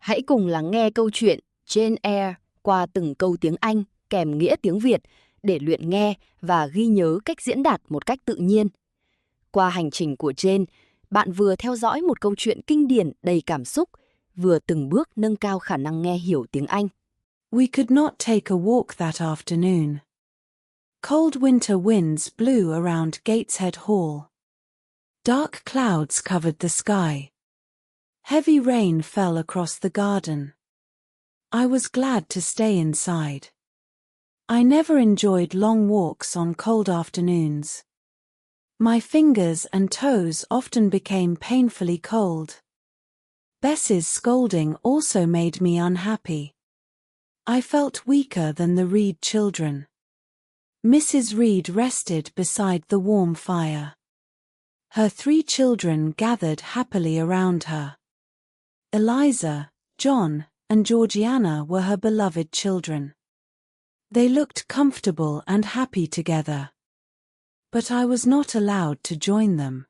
Hãy cùng lắng nghe câu chuyện Jane Eyre qua từng câu tiếng Anh kèm nghĩa tiếng Việt để luyện nghe và ghi nhớ cách diễn đạt một cách tự nhiên. Qua hành trình của Jane, bạn vừa theo dõi một câu chuyện kinh điển đầy cảm xúc, vừa từng bước nâng cao khả năng nghe hiểu tiếng Anh. We could not take a walk that afternoon. Cold winter winds blew around Gateshead Hall. Dark clouds covered the sky. Heavy rain fell across the garden. I was glad to stay inside. I never enjoyed long walks on cold afternoons. My fingers and toes often became painfully cold. Bess's scolding also made me unhappy. I felt weaker than the Reed children. Mrs. Reed rested beside the warm fire. Her 3 children gathered happily around her. Eliza, John, and Georgiana were her beloved children. They looked comfortable and happy together. But I was not allowed to join them.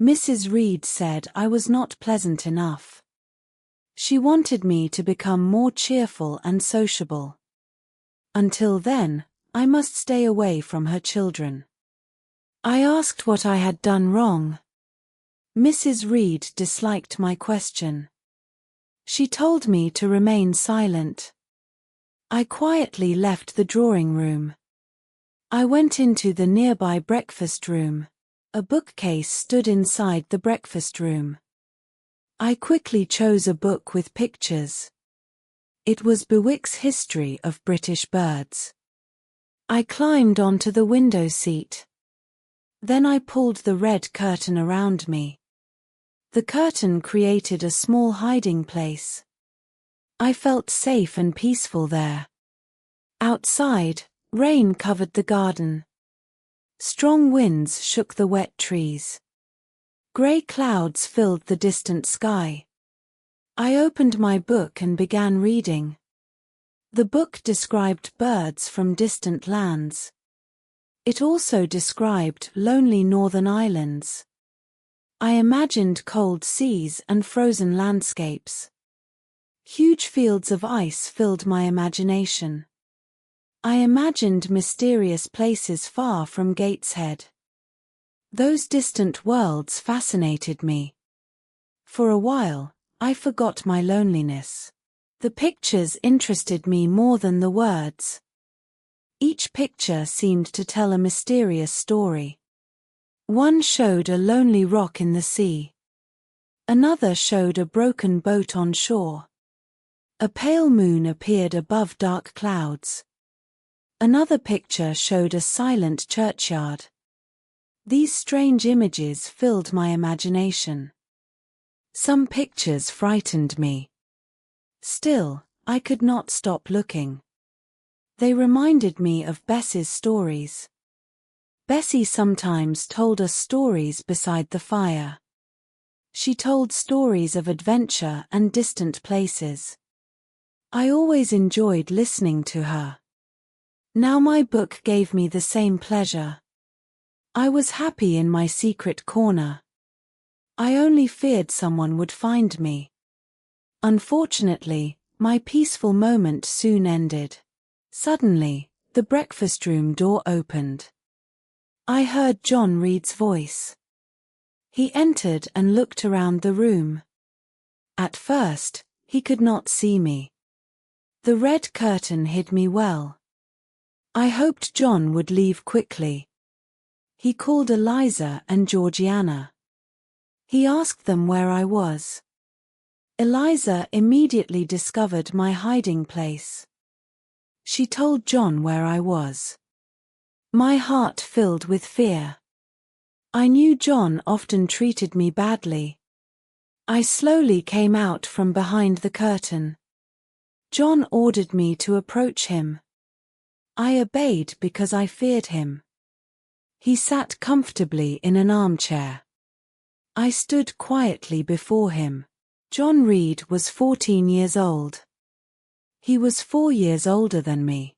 Mrs. Reed said I was not pleasant enough. She wanted me to become more cheerful and sociable. Until then, I must stay away from her children. I asked what I had done wrong. Mrs. Reed disliked my question. She told me to remain silent. I quietly left the drawing room. I went into the nearby breakfast room. A bookcase stood inside the breakfast room. I quickly chose a book with pictures. It was Bewick's History of British Birds. I climbed onto the window seat. Then I pulled the red curtain around me. The curtain created a small hiding place. I felt safe and peaceful there. Outside, rain covered the garden. Strong winds shook the wet trees. Grey clouds filled the distant sky. I opened my book and began reading. The book described birds from distant lands. It also described lonely northern islands. I imagined cold seas and frozen landscapes. Huge fields of ice filled my imagination. I imagined mysterious places far from Gateshead. Those distant worlds fascinated me. For a while, I forgot my loneliness. The pictures interested me more than the words. Each picture seemed to tell a mysterious story. One showed a lonely rock in the sea. Another showed a broken boat on shore. A pale moon appeared above dark clouds. Another picture showed a silent churchyard. These strange images filled my imagination. Some pictures frightened me. Still, I could not stop looking. They reminded me of Bess's stories. Bessie sometimes told us stories beside the fire. She told stories of adventure and distant places. I always enjoyed listening to her. Now my book gave me the same pleasure. I was happy in my secret corner. I only feared someone would find me. Unfortunately, my peaceful moment soon ended. Suddenly, the breakfast room door opened. I heard John Reed's voice. He entered and looked around the room. At first, he could not see me. The red curtain hid me well. I hoped John would leave quickly. He called Eliza and Georgiana. He asked them where I was. Eliza immediately discovered my hiding place. She told John where I was. My heart filled with fear. I knew John often treated me badly. I slowly came out from behind the curtain. John ordered me to approach him. I obeyed because I feared him. He sat comfortably in an armchair. I stood quietly before him. John Reed was 14 years old. He was 4 years older than me.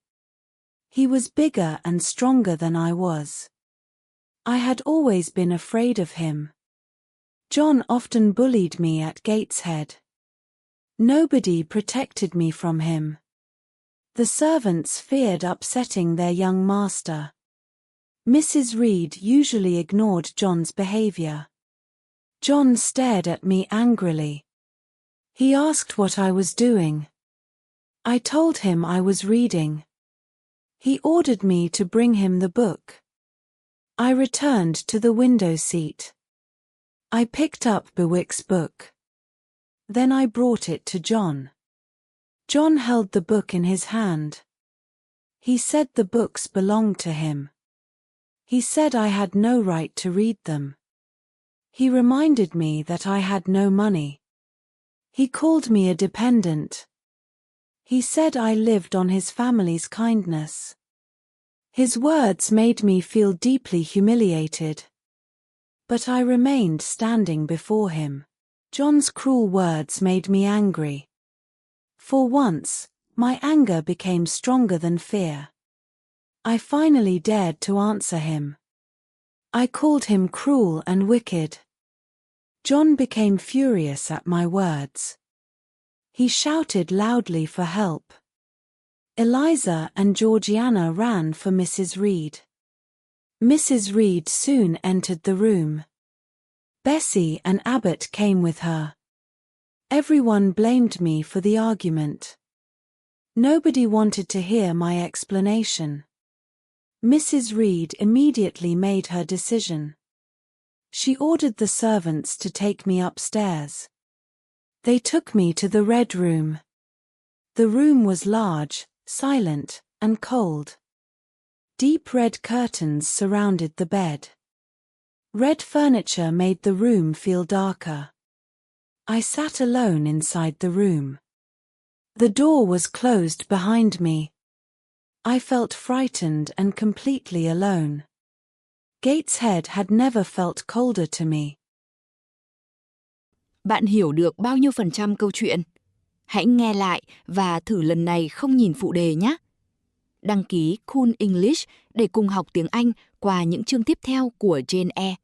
He was bigger and stronger than I was. I had always been afraid of him. John often bullied me at Gateshead. Nobody protected me from him. The servants feared upsetting their young master. Mrs. Reed usually ignored John's behavior. John stared at me angrily. He asked what I was doing. I told him I was reading. He ordered me to bring him the book. I returned to the window seat. I picked up Bewick's book. Then I brought it to John. John held the book in his hand. He said the books belonged to him. He said I had no right to read them. He reminded me that I had no money. He called me a dependent. He said I lived on his family's kindness. His words made me feel deeply humiliated. But I remained standing before him. John's cruel words made me angry. For once, my anger became stronger than fear. I finally dared to answer him. I called him cruel and wicked. John became furious at my words. He shouted loudly for help. Eliza and Georgiana ran for Mrs. Reed. Mrs. Reed soon entered the room. Bessie and Abbott came with her. Everyone blamed me for the argument. Nobody wanted to hear my explanation. Mrs. Reed immediately made her decision. She ordered the servants to take me upstairs. They took me to the Red Room. The room was large, silent, and cold. Deep red curtains surrounded the bed. Red furniture made the room feel darker. I sat alone inside the room. The door was closed behind me. I felt frightened and completely alone. Gateshead had never felt colder to me. Bạn hiểu được bao nhiêu phần trăm câu chuyện? Hãy nghe lại và thử lần này không nhìn phụ đề nhé. Đăng ký Cool English để cùng học tiếng Anh qua những chương tiếp theo của Jane Eyre.